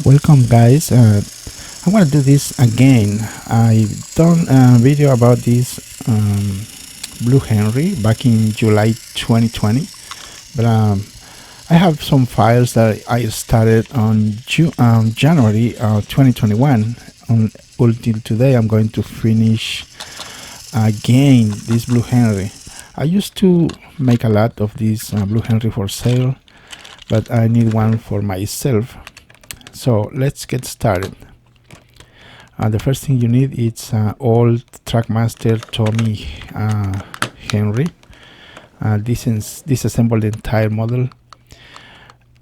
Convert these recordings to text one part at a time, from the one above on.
Welcome guys. I'm gonna do this again. I've done a video about this Blue Henry back in July 2020, but I have some files that I started on January 2021. Until today I'm going to finish again this Blue Henry. I used to make a lot of these Blue Henry for sale, but I need one for myself. So let's get started. The first thing you need is old Trackmaster Thomas Henry. Disassemble the entire model,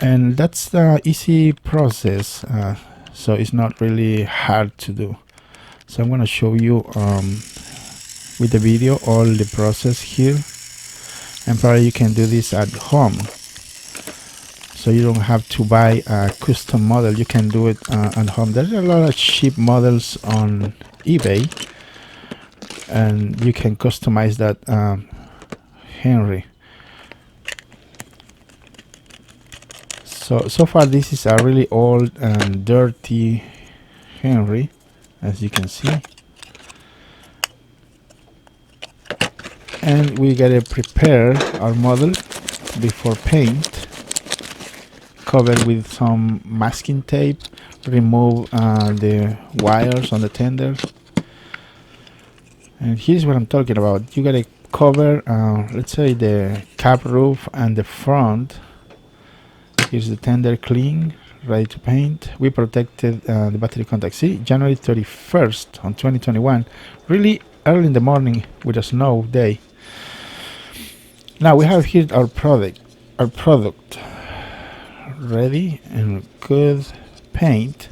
and that's the easy process. So it's not really hard to do. So I'm going to show you with the video all the process here, and probably you can do this at home. So you don't have to buy a custom model. You can do it at home. There's a lot of cheap models on eBay, and you can customize that Henry. So far this is a really old and dirty Henry, as you can see. And we gotta prepare our model before paint. Cover with some masking tape, remove the wires on the tender, and here's what I'm talking about. You gotta cover let's say the cab roof and the front. Here's the tender clean, ready to paint. We protected the battery contact. See, January 31st on 2021, really early in the morning with a snow day. Now we have here our product ready and good paint.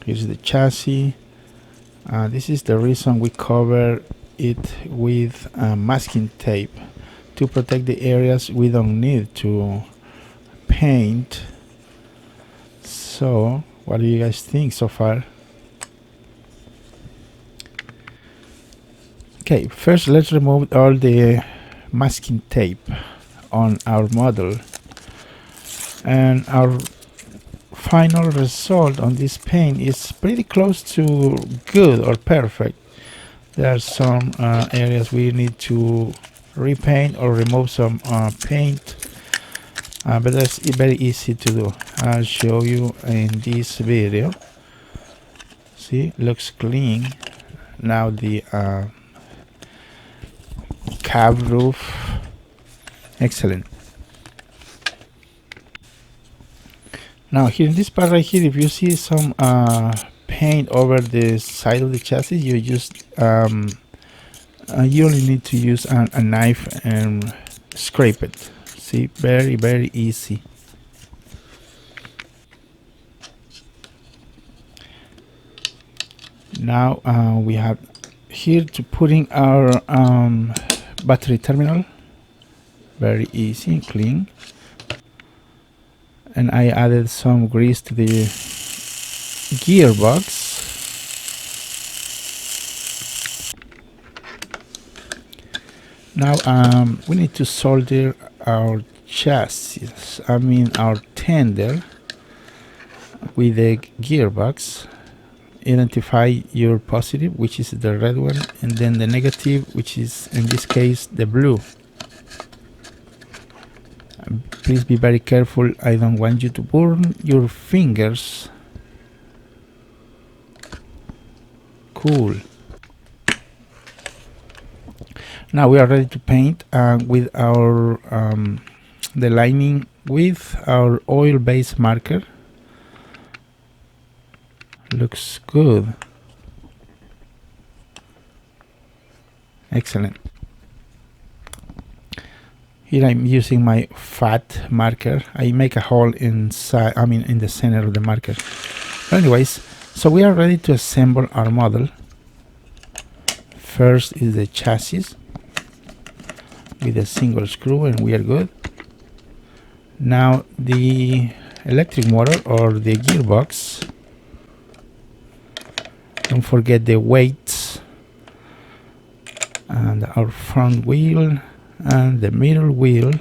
Here's the chassis. This is the reason we cover it with masking tape, to protect the areas we don't need to paint. So what do you guys think so far? Okay, first let's remove all the masking tape on our model, and our final result on this paint is pretty close to good or perfect. There are some areas we need to repaint or remove some paint, but that's very easy to do. I'll show you in this video. See, looks clean. Now the cab roof, excellent. Now here in this part right here, if you see some paint over the side of the chassis, you just you only need to use a knife and scrape it. See, very easy. Now we have here to putting our battery terminal. Very easy and clean. And I added some grease to the gearbox. Now we need to solder our chassis, our tender, with the gearbox. Identify your positive, which is the red one, and then the negative, which is in this case the blue. Please be very careful. I don't want you to burn your fingers. Cool. Now we are ready to paint with our the lining with our oil-based marker. Looks good. Excellent. Here I'm using my fat marker. I make a hole inside, in the center of the marker. But anyways, so we are ready to assemble our model. First is the chassis with a single screw, and we are good. Now the electric motor or the gearbox. Don't forget the weights and our front wheel and the middle wheel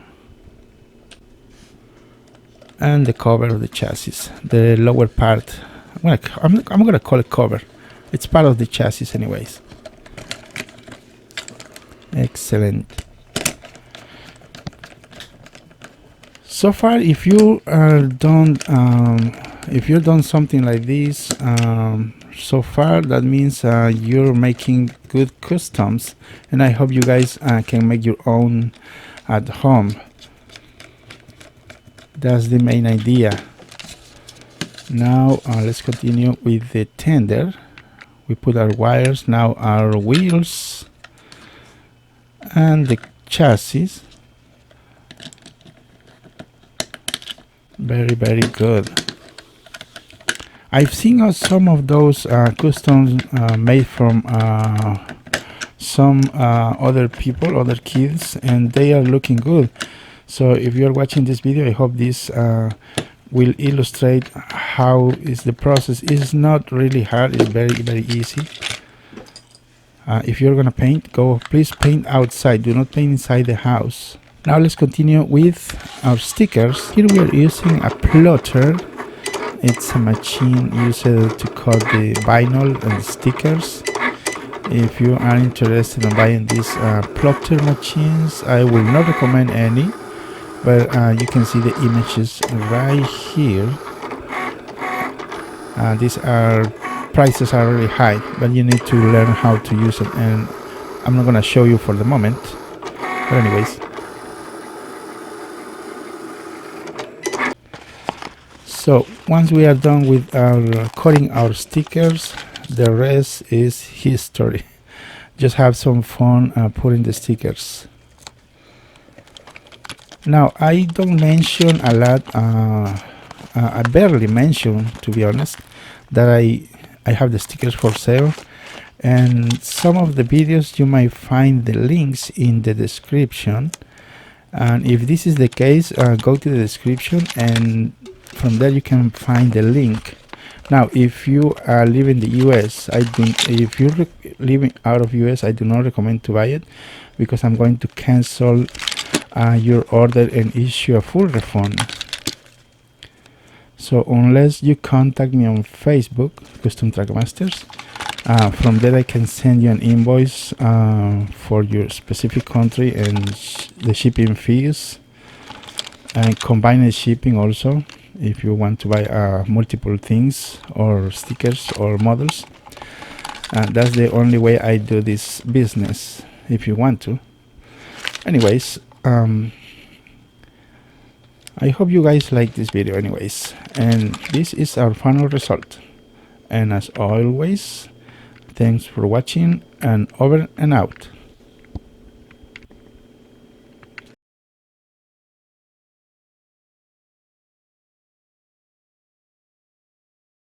and the cover of the chassis, the lower part. I'm gonna call it cover. It's part of the chassis anyways. Excellent. So far, if you done something like this so far, that means you're making good customs, and I hope you guys can make your own at home. That's the main idea. Now let's continue with the tender. We put our wires, now our wheels and the chassis. Very, very good. I've seen some of those customs made from some other people, other kids, and they are looking good. So if you're watching this video, I hope this will illustrate how is the process. It's not really hard, it's very, very easy. If you're gonna paint, please paint outside, do not paint inside the house. Now let's continue with our stickers. Here we are using a plotter. It's a machine used to cut the vinyl and the stickers. If you are interested in buying these plotter machines, I will not recommend any, but you can see the images right here. These prices are really high, but you need to learn how to use it, and I'm not going to show you for the moment. But anyways. So once we are done with our cutting our stickers, the rest is history. Just have some fun putting the stickers. Now I don't mention a lot, I barely mention, to be honest, that I have the stickers for sale, and some of the videos you might find the links in the description, and if this is the case, go to the description and from there you can find the link. Now if you live in the US, if you're living out of US, I do not recommend to buy it, because I'm going to cancel your order and issue a full refund. So unless you contact me on Facebook, Custom Trackmasters, from there I can send you an invoice for your specific country and the shipping fees, and combine the shipping also if you want to buy multiple things or stickers or models. That's the only way I do this business, if you want to. Anyways, I hope you guys like this video anyways, and this is our final result. And as always, thanks for watching, and over and out.